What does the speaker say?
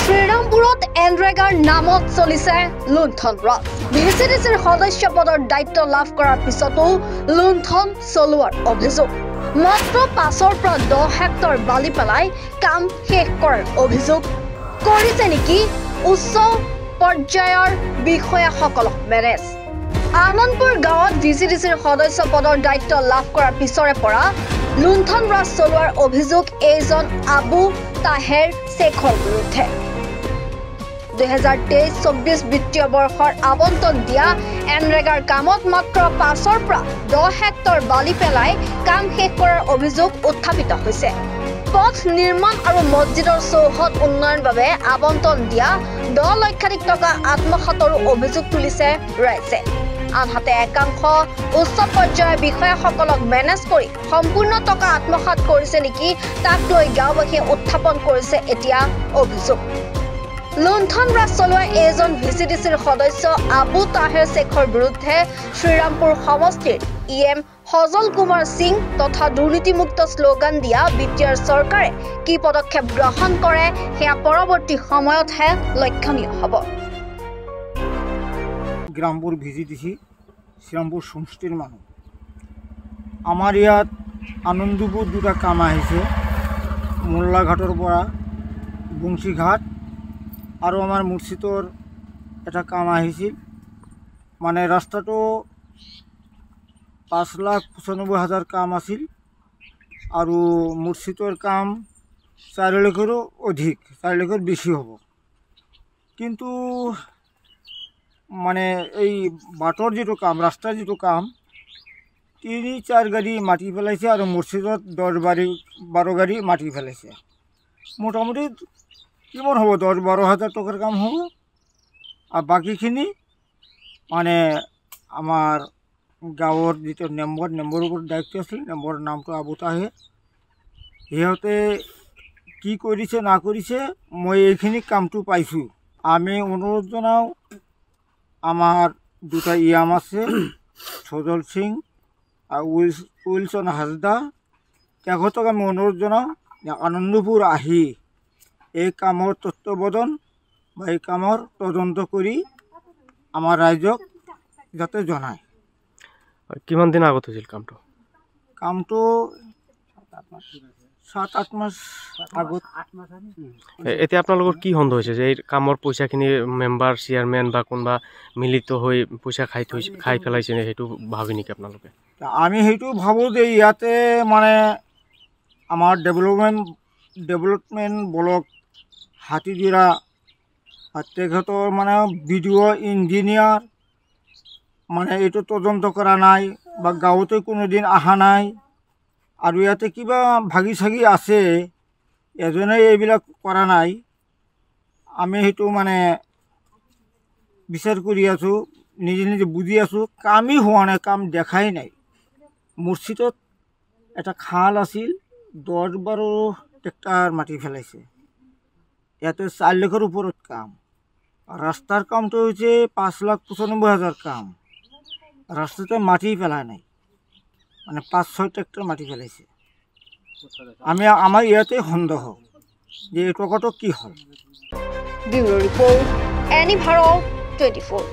শ্ৰীৰামপুৰত এনৰেগাৰ নামত চলিছে লুণ্ঠন ৰাজ। ভিচিডিচিৰ সদস্য পদৰ দায়িত্ব লাভ কৰাৰ পিছতো লুণ্ঠন চলোৱাৰ অভিযোগ। মাত্ৰ 5ৰ পৰা 10 হেক্টৰ বালি পেলাই কাম শেষ কৰাৰ অভিযোগ কৰিছে নেকি উচ্চ পৰ্যায়ৰ বিষয়াসকলক মেনেজ। আনন্দপুৰ গাঁৱত ভিচিডিচিৰ সদস্য পদৰ দায়িত্ব লাভ কৰাৰ পিছৰে পৰা লুণ্ঠন ৰাজ চলোৱাৰ অভিযোগ এইজন আবু তাহেৰ শেখৰ বিৰুদ্ধে। 2023-24 বিত্তীয় বৰ্ষৰ আবণ্টন দিয়া এনৰেগাৰ কামত মাত্ৰ 5ৰ পৰা 10 হেক্টৰ বালি পেলাই কাম শেষ কৰাৰ অভিযোগ উত্থাপিত হৈছে। পথ নিৰ্মাণ আৰু মছজিদৰ চৌহদ উন্নয়নৰ বাবে আবণ্টন দিয়া 10 লক্ষাধিক টকা আত্মসাতৰো অভিযোগ তুলিছে ৰাইজে। আনহাতে একাংশ উচ্চ পৰ্যায়ৰ বিষয়াসকলক মেনেজ কৰি সম্পূৰ্ণ টকা আত্মসাত কৰিছে নেকি তাক লৈ গাঁওবাসীয়ে উত্থাপন কৰিছে এতিয়া অভিযোগ। লুণ্ঠন ৰাজ চলোৱা এইজন ভিচিডিচিৰ সদস্য আবু তাহেৰ শেখৰ বিৰুদ্ধে শ্ৰীৰামপুৰ সমষ্টিৰ EM সজল কুমাৰ সিং তথা দুৰ্নীতিমুক্ত শ্লোগান দিয়া বিটিআৰ চৰকাৰে কি পদক্ষেপ গ্ৰহণ কৰে সেয়া পৰৱৰ্তী সময়তহে লক্ষণীয় হ'ব। গ্ৰামপুৰ ভিজিডিসি শ্ৰীৰামপুৰ সমষ্টিৰ মানুষ আমাৰ ইয়াত আনন্দপুৰ দুটা কাম আহিছে, মোল্লাঘাটৰ পৰা বংশীঘাট আৰু আমাৰ মুৰ্ছিদৰ এটা কাম আহিছিল। মানে ৰাস্তাটো 5,95,000 কাম আছিল আৰু মুৰ্ছিদৰ কাম 4 লাখৰো অধিক, 4 লাখৰ বেছি হ'ব। কিন্তু মানে এই বাটৰ যেটো কাম, ৰাস্তাৰ যেটো কাম 3-4 গাড়ী মাটি পেলাইছে আৰু মছজিদত 10-12 গাড়ী মাটি পেলাইছে। মোটামুটি কিমান হ'ব, 10-12 হাজাৰ টকাৰ কাম হ'ব। আৰু বাকীখিনি মানে আমাৰ গাঁৱৰ যেটো মেম্বাৰৰ ওপৰত দায়িত্ব আছিল, মেম্বাৰৰ নামটো আবু তাহেৰ, সিহঁতে কি কৰিছে না কৰিছে মই এইখিনি কামটো পাইছোঁ। আমি অনুৰোধ জনাওঁ, আমাৰ দুটা ইয়াম আছে, সজল সিং আৰ উইলসন হাজদা, তেখেতক আমি অনুৰোধ জনাওঁ যে আনন্দপুৰ আহি এই কামৰ তত্ত্বাৱধান বা এই কামৰ তদন্ত কৰি আমাৰ ৰাইজক যাতে জনায়। কিমান দিন আগত হৈছিল কামটো? কামটো 7-8 মাস আগত। এতিয়া আপোনালোকৰ কি সন্দেহ হৈছে যে এই কামৰ পইচাখিনি মেম্বাৰ চেয়াৰমেন বা কোনোবা মিলিত হৈ পইচা খাই পেলাইছে নে, সেইটো ভাবি নেকি আপোনালোকে? আমি সেইটো ভাবোঁ যে ইয়াতে মানে আমাৰ ডেভেলপমেণ্ট ব্লক হাতীদিৰা তেখেতৰ মানে BDO ইঞ্জিনিয়াৰ মানে এইটো তদন্ত কৰা নাই বা গাঁৱতে কোনোদিন অহা নাই আৰু ইয়াতে কিবা ভাগি চাগি আছে, এজনে এইবিলাক কৰা নাই। আমি সেইটো মানে বিচাৰ কৰি আছোঁ, নিজে নিজে বুজি আছোঁ, কামেই হোৱা নাই, কাম দেখাই নাই। মছজিদত এটা খাল আছিল, 10-12 হেক্টৰ মাটি পেলাইছে, ইয়াতে 4 লাখৰ ওপৰত কাম। ৰাস্তাৰ কামটো হৈছে 5,95,000 কাম, ৰাস্তাতে মাটি পেলাই নাই, মানে 5-6 ট্ৰেক্টৰ মাটি পেলাইছে। আমাৰ ইয়াতে সন্দেহ যে এই টকাটো কি হ'ল। Bureau report, any Bharat 24।